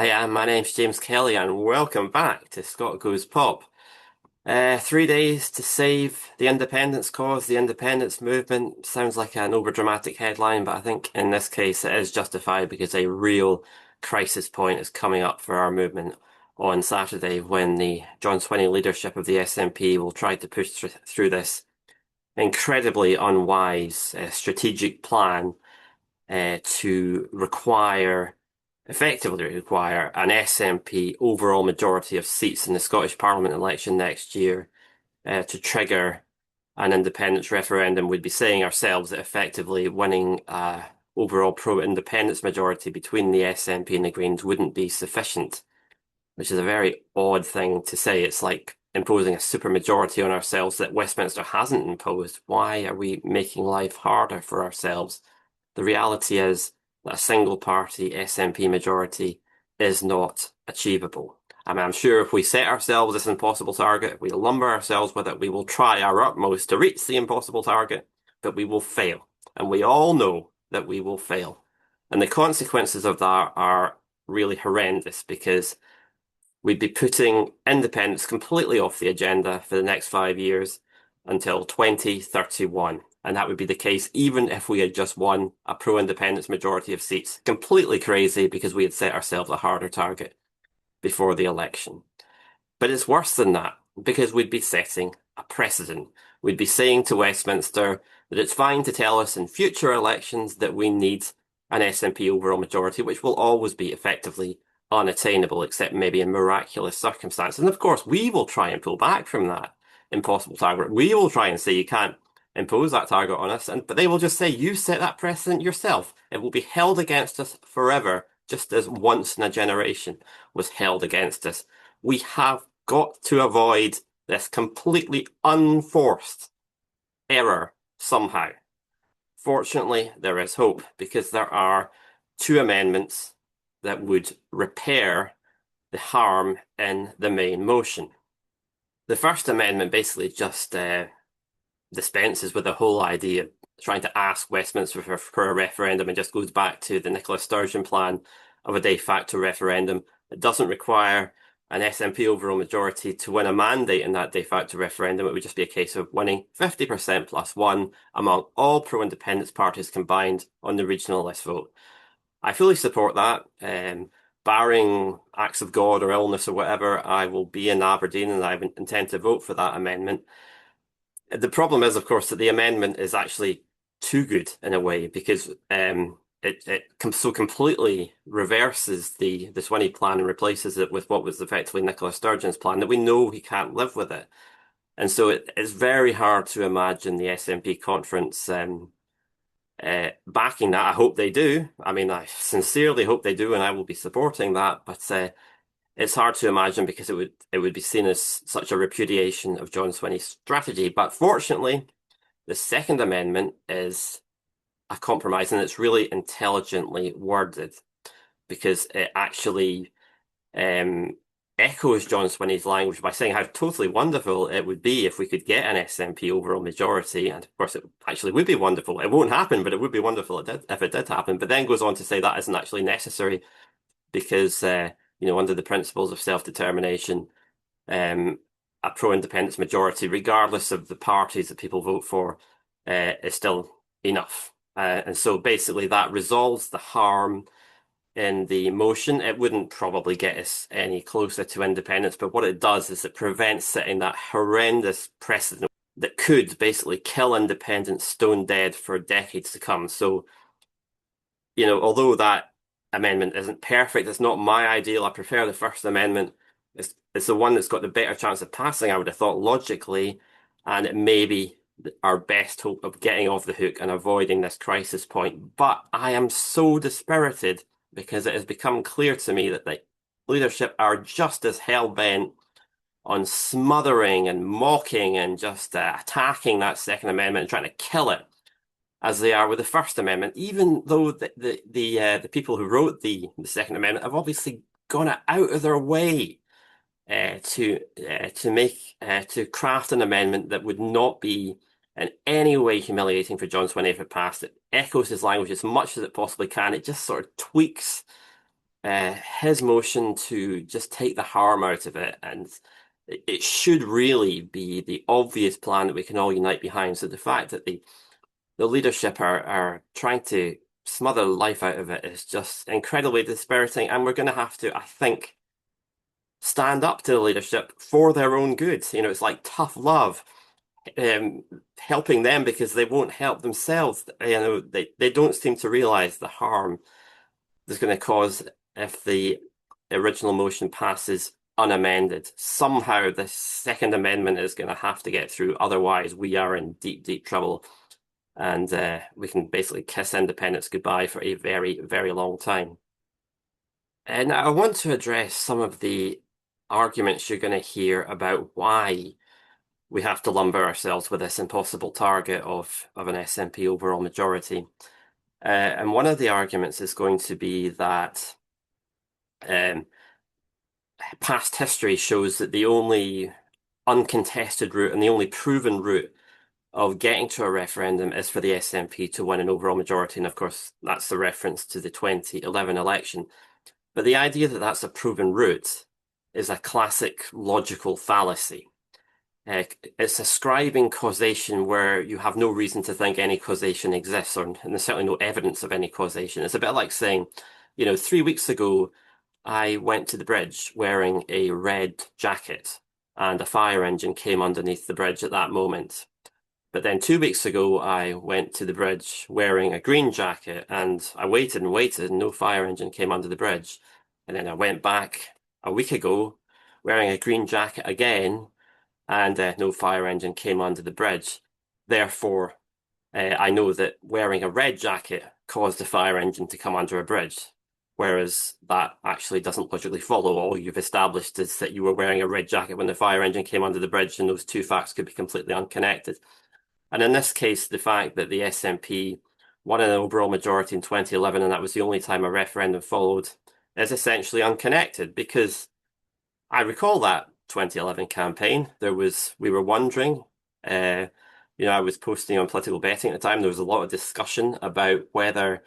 Hi, my name's James Kelly, and welcome back to Scott Goes Pop. 3 days to save the independence cause, the independence movement. Sounds like an overdramatic headline, but I think in this case it is justified because a real crisis point is coming up for our movement on Saturday when the John Swinney leadership of the SNP will try to push through this incredibly unwise strategic plan to effectively require an SNP overall majority of seats in the Scottish Parliament election next year to trigger an independence referendum. We'd be saying ourselves that effectively winning overall pro-independence majority between the SNP and the Greens wouldn't be sufficient, which is a very odd thing to say. It's like imposing a supermajority on ourselves that Westminster hasn't imposed. Why are we making life harder for ourselves? The reality is that a single party SNP majority is not achievable. I mean, I'm sure if we set ourselves this impossible target, if we lumber ourselves with it, we will try our utmost to reach the impossible target, but we will fail. And we all know that we will fail. And the consequences of that are really horrendous because we'd be putting independence completely off the agenda for the next 5 years until 2031. And that would be the case even if we had just won a pro-independence majority of seats. Completely crazy because we had set ourselves a harder target before the election. But it's worse than that because we'd be setting a precedent. We'd be saying to Westminster that it's fine to tell us in future elections that we need an SNP overall majority, which will always be effectively unattainable, except maybe in miraculous circumstances. And of course, we will try and pull back from that impossible target. We will try and say you can't impose that target on us, but they will just say you set that precedent yourself. It will be held against us forever, just as once in a generation was held against us. We have got to avoid this completely unforced error somehow. Fortunately, there is hope because there are two amendments that would repair the harm in the main motion. The First Amendment basically just dispenses with the whole idea of trying to ask Westminster for a referendum and just goes back to the Nicola Sturgeon plan of a de facto referendum. It doesn't require an SNP overall majority to win a mandate in that de facto referendum. It would just be a case of winning 50% plus one among all pro-independence parties combined on the regional list vote. I fully support that. Barring acts of God or illness or whatever, I will be in Aberdeen and I intend to vote for that amendment. The problem is, of course, that the amendment is actually too good in a way because it so completely reverses the Swinney plan and replaces it with what was effectively Nicola Sturgeon's plan that we know he can't live with it. And so it's very hard to imagine the SNP conference backing that. I hope they do. I mean, I sincerely hope they do, and I will be supporting that. But it's hard to imagine because it would be seen as such a repudiation of John Swinney's strategy. But fortunately, the Second Amendment is a compromise, and it's really intelligently worded because it actually echoes John Swinney's language by saying how totally wonderful it would be if we could get an SNP overall majority. And of course, it actually would be wonderful. It won't happen, but it would be wonderful if it did happen. But then goes on to say that isn't actually necessary because, under the principles of self-determination, a pro-independence majority, regardless of the parties that people vote for, is still enough. And so basically that resolves the harm in the motion. It wouldn't probably get us any closer to independence, but what it does is it prevents setting that horrendous precedent that could basically kill independence stone dead for decades to come. So, although that amendment isn't perfect, it's not my ideal. I prefer the First Amendment. It's the one that's got the better chance of passing, I would have thought, logically, and it may be our best hope of getting off the hook and avoiding this crisis point. But I am so dispirited because it has become clear to me that the leadership are just as hell-bent on smothering and mocking and just attacking that Second Amendment and trying to kill it as they are with the First Amendment, even though the people who wrote the Second Amendment have obviously gone out of their way to craft an amendment that would not be in any way humiliating for John Swinney if it passed. It echoes his language as much as it possibly can. It just sort of tweaks his motion to just take the harm out of it, and it should really be the obvious plan that we can all unite behind. So the fact that the leadership are trying to smother the life out of it is just incredibly dispiriting, and we're going to have to, I think, stand up to the leadership for their own good. It's like tough love, um, helping them because they won't help themselves. They don't seem to realize the harm that's going to cause if the original motion passes unamended. Somehow the Second Amendment is going to have to get through. Otherwise, we are in deep, deep trouble. And we can basically kiss independence goodbye for a very, very long time. And I want to address some of the arguments you're going to hear about why we have to lumber ourselves with this impossible target of an SNP overall majority. And one of the arguments is going to be that um, past history shows that the only uncontested route and the only proven route of getting to a referendum is for the SNP to win an overall majority. And of course, that's the reference to the 2011 election. But the idea that that's a proven route is a classic logical fallacy. It's ascribing causation where you have no reason to think any causation exists, and there's certainly no evidence of any causation. It's a bit like saying, 3 weeks ago, I went to the bridge wearing a red jacket, and a fire engine came underneath the bridge at that moment. But then 2 weeks ago, I went to the bridge wearing a green jacket, and I waited and waited, and no fire engine came under the bridge. And then I went back a week ago wearing a green jacket again, and no fire engine came under the bridge. Therefore, I know that wearing a red jacket caused a fire engine to come under a bridge, whereas that actually doesn't logically follow. All you've established is that you were wearing a red jacket when the fire engine came under the bridge, and those two facts could be completely unconnected. And in this case, the fact that the SNP won an overall majority in 2011, and that was the only time a referendum followed, is essentially unconnected, because I recall that 2011 campaign. We were wondering, I was posting on political betting at the time. There was a lot of discussion about whether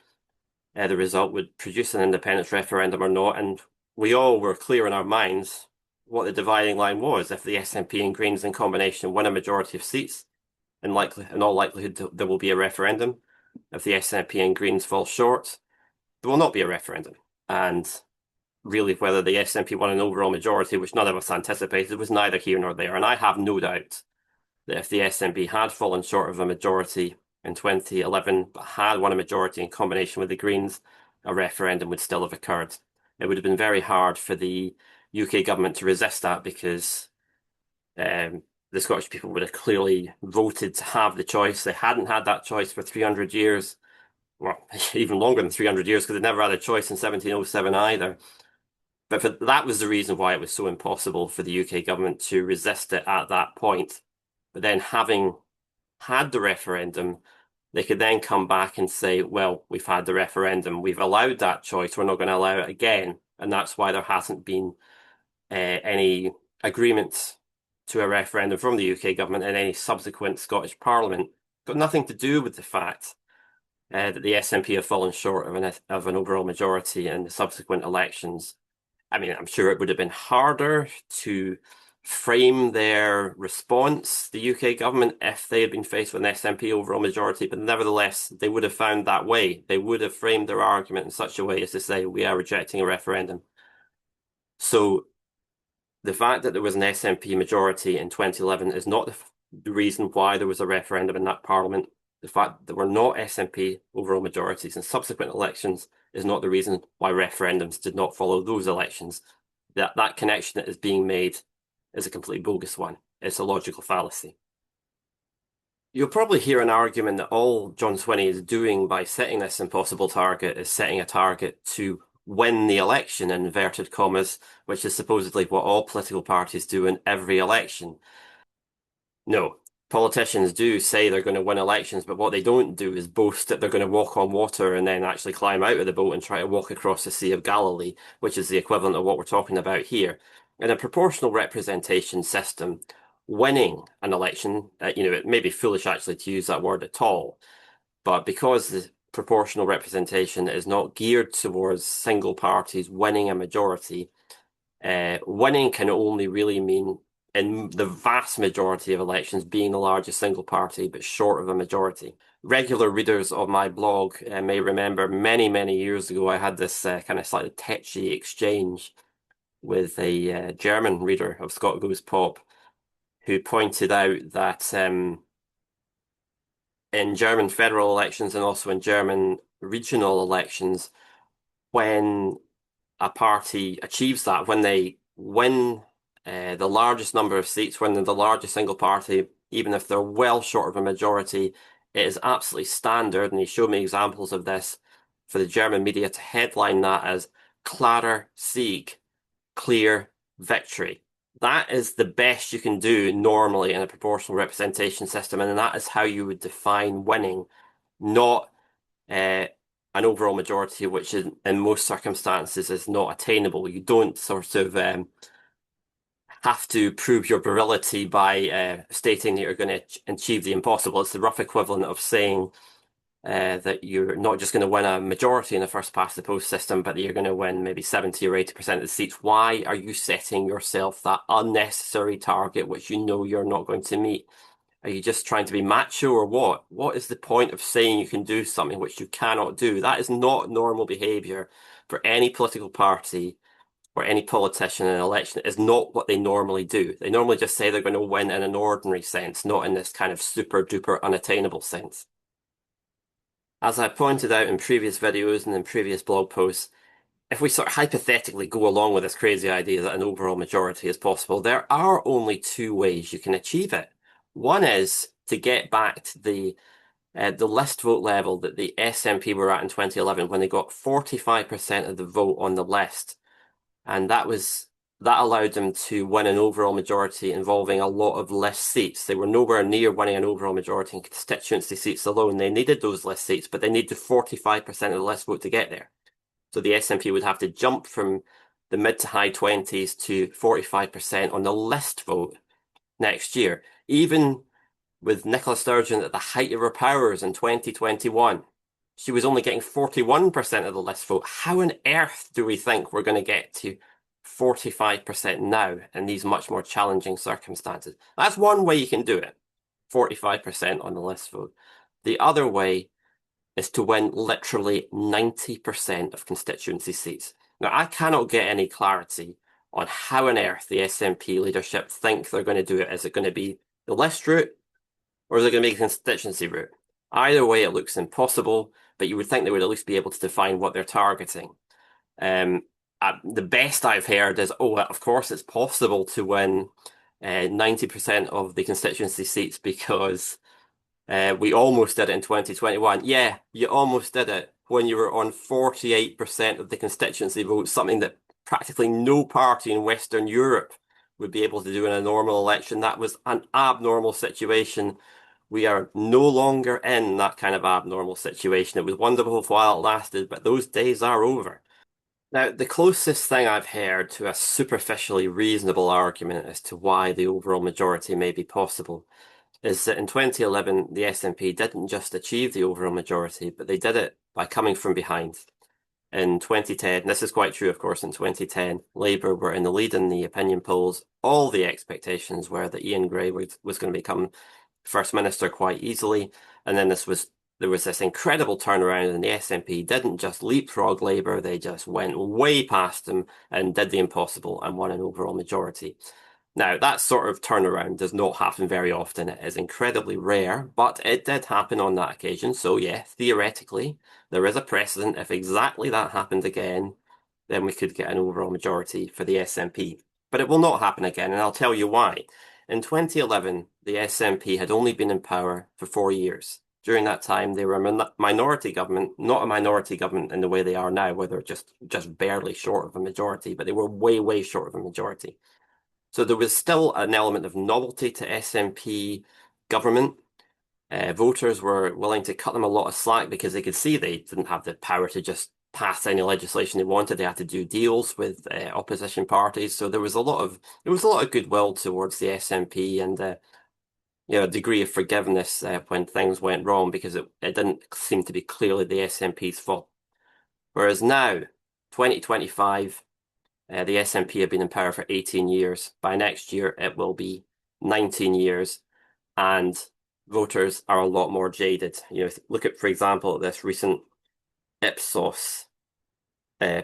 the result would produce an independence referendum or not, and we all were clear in our minds what the dividing line was. If the SNP and Greens in combination win a majority of seats, in all likelihood, there will be a referendum. If the SNP and Greens fall short, there will not be a referendum. And really, whether the SNP won an overall majority, which none of us anticipated, was neither here nor there. And I have no doubt that if the SNP had fallen short of a majority in 2011, but had won a majority in combination with the Greens, a referendum would still have occurred. It would have been very hard for the UK government to resist that, because the Scottish people would have clearly voted to have the choice. They hadn't had that choice for 300 years, well, even longer than 300 years, because they never had a choice in 1707 either. But that was the reason why it was so impossible for the UK government to resist it at that point. But then, having had the referendum, they could then come back and say, well, we've had the referendum, we've allowed that choice, we're not going to allow it again. And that's why there hasn't been any agreement to a referendum from the UK government in any subsequent Scottish Parliament. Got nothing to do with the fact that the SNP have fallen short of an overall majority in the subsequent elections. I mean, I'm sure it would have been harder to frame their response, the UK government, if they had been faced with an SNP overall majority, but nevertheless, they would have found that way. They would have framed their argument in such a way as to say, we are rejecting a referendum. So the fact that there was an SNP majority in 2011 is not the reason why there was a referendum in that parliament. The fact that there were not SNP overall majorities in subsequent elections is not the reason why referendums did not follow those elections. That connection that is being made is a completely bogus one. It's a logical fallacy. You'll probably hear an argument that all John Swinney is doing by setting this impossible target is setting a target to win the election, in inverted commas, which is supposedly what all political parties do in every election. No, politicians do say they're going to win elections, but what they don't do is boast that they're going to walk on water and then actually climb out of the boat and try to walk across the Sea of Galilee, which is the equivalent of what we're talking about here. In a proportional representation system, winning an election, it may be foolish actually to use that word at all, but because proportional representation is not geared towards single parties winning a majority. Winning can only really mean, in the vast majority of elections, being the largest single party, but short of a majority. Regular readers of my blog may remember many, many years ago, I had this kind of slightly tetchy exchange with a German reader of Scott Goes Pop, who pointed out that in German federal elections and also in German regional elections, when a party achieves that, when they win the largest number of seats, when they're the largest single party, even if they're well short of a majority, it is absolutely standard, and he showed me examples of this, for the German media to headline that as klarer Sieg, clear victory. That is the best you can do normally in a proportional representation system, and that is how you would define winning, not an overall majority, which in most circumstances is not attainable. You don't sort of have to prove your virility by stating that you're going to achieve the impossible. It's the rough equivalent of saying that you're not just going to win a majority in the first past the post system, but that you're going to win maybe 70 or 80% of the seats. Why are you setting yourself that unnecessary target which you know you're not going to meet? Are you just trying to be macho or what? What is the point of saying you can do something which you cannot do? That is not normal behavior for any political party or any politician in an election. It is not what they normally do. They normally just say they're going to win in an ordinary sense, not in this kind of super duper unattainable sense. As I pointed out in previous videos and in previous blog posts, if we sort of hypothetically go along with this crazy idea that an overall majority is possible, there are only two ways you can achieve it. One is to get back to the list vote level that the SNP were at in 2011 when they got 45% of the vote on the list. And that allowed them to win an overall majority involving a lot of list seats. They were nowhere near winning an overall majority in constituency seats alone. They needed those list seats, but they needed 45% of the list vote to get there. So the SNP would have to jump from the mid to high 20s to 45% on the list vote next year. Even with Nicola Sturgeon at the height of her powers in 2021, she was only getting 41% of the list vote. How on earth do we think we're going to get to 45% now in these much more challenging circumstances? That's one way you can do it, 45% on the list vote. The other way is to win literally 90% of constituency seats. Now, I cannot get any clarity on how on earth the SNP leadership think they're going to do it. Is it going to be the list route, or is it going to be the constituency route? Either way, it looks impossible, but you would think they would at least be able to define what they're targeting. The best I've heard is, oh, of course it's possible to win 90% of the constituency seats because we almost did it in 2021. Yeah, you almost did it when you were on 48% of the constituency votes, something that practically no party in Western Europe would be able to do in a normal election. That was an abnormal situation. We are no longer in that kind of abnormal situation. It was wonderful while it lasted, but those days are over. Now, the closest thing I've heard to a superficially reasonable argument as to why the overall majority may be possible is that in 2011, the SNP didn't just achieve the overall majority, but they did it by coming from behind. In 2010, this is quite true, of course, in 2010, Labour were in the lead in the opinion polls. All the expectations were that Ian Gray was going to become First Minister quite easily. And then there was this incredible turnaround, and the SNP didn't just leapfrog Labour, they just went way past them and did the impossible and won an overall majority. Now, that sort of turnaround does not happen very often. It is incredibly rare, but it did happen on that occasion. So, yeah, theoretically, there is a precedent. If exactly that happened again, then we could get an overall majority for the SNP. But it will not happen again, and I'll tell you why. In 2011, the SNP had only been in power for 4 years. During that time, they were a minority government, not a minority government in the way they are now, where they're just barely short of a majority, but they were way, way short of a majority. So there was still an element of novelty to SNP government. Voters were willing to cut them a lot of slack because they could see they didn't have the power to just pass any legislation they wanted. They had to do deals with opposition parties. So there was a lot of goodwill towards the SNP, and a degree of forgiveness when things went wrong because it didn't seem to be clearly the SNP's fault. Whereas now, 2025, the SNP have been in power for 18 years. By next year, it will be 19 years, and voters are a lot more jaded. Look at, for example, this recent Ipsos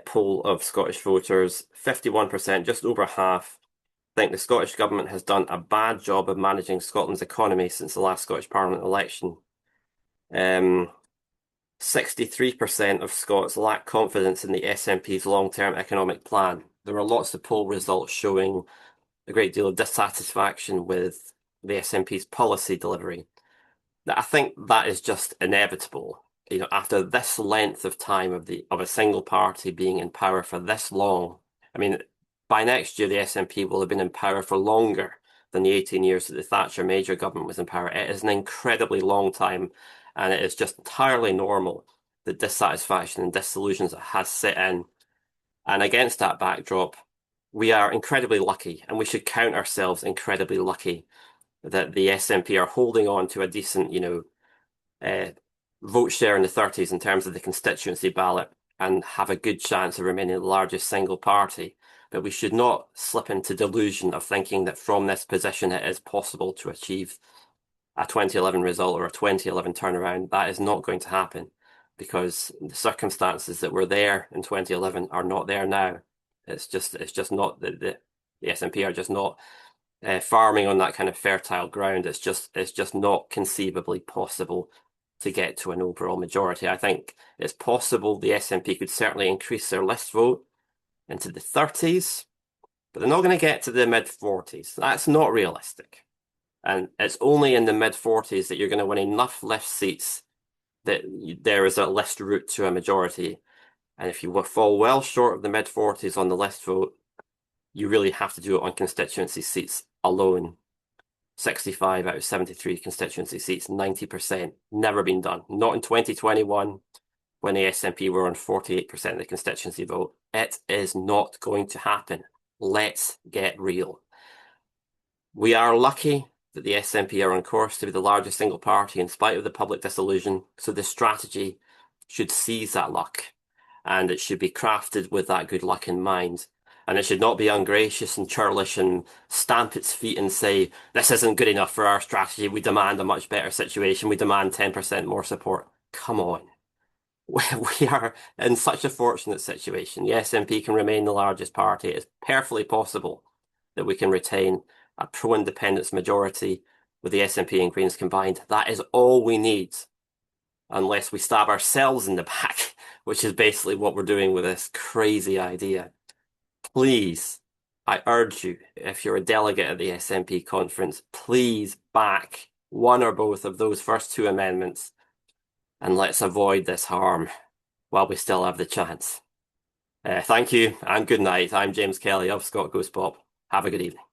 poll of Scottish voters. 51%, just over half, think the Scottish Government has done a bad job of managing Scotland's economy since the last Scottish Parliament election. 63% of Scots lack confidence in the SNP's long-term economic plan. There are lots of poll results showing a great deal of dissatisfaction with the SNP's policy delivery. I think that is just inevitable. After this length of time of a single party being in power for this long, I mean, by next year the SNP will have been in power for longer than the 18 years that the Thatcher Major government was in power. It is an incredibly long time, and it is just entirely normal that dissatisfaction and disillusion has set in. And against that backdrop, we are incredibly lucky, and we should count ourselves incredibly lucky that the SNP are holding on to a decent, vote share in the 30s in terms of the constituency ballot and have a good chance of remaining the largest single party. But we should not slip into delusion of thinking that from this position it is possible to achieve a 2011 result or a 2011 turnaround. That is not going to happen because the circumstances that were there in 2011 are not there now. It's just not the SNP are just not farming on that kind of fertile ground. It's just not conceivably possible to get to an overall majority. I think it's possible the SNP could certainly increase their list vote into the 30s, but they're not going to get to the mid-40s. That's not realistic. And it's only in the mid-40s that you're going to win enough list seats that there is a list route to a majority. And if you fall well short of the mid-40s on the list vote, you really have to do it on constituency seats alone. 65 out of 73 constituency seats, 90%, never been done. Not in 2021, when the SNP were on 48% of the constituency vote. It is not going to happen. Let's get real. We are lucky that the SNP are on course to be the largest single party in spite of the public disillusion, so the strategy should seize that luck, and it should be crafted with that good luck in mind. And it should not be ungracious and churlish and stamp its feet and say, this isn't good enough for our strategy. We demand a much better situation. We demand 10% more support. Come on. We are in such a fortunate situation. The SNP can remain the largest party. It's perfectly possible that we can retain a pro-independence majority with the SNP and Greens combined. That is all we need, unless we stab ourselves in the back, which is basically what we're doing with this crazy idea. Please, I urge you, if you're a delegate at the SNP conference, please back one or both of those first two amendments, and let's avoid this harm while we still have the chance. Thank you and good night. I'm James Kelly of Scott Goes Pop. Have a good evening.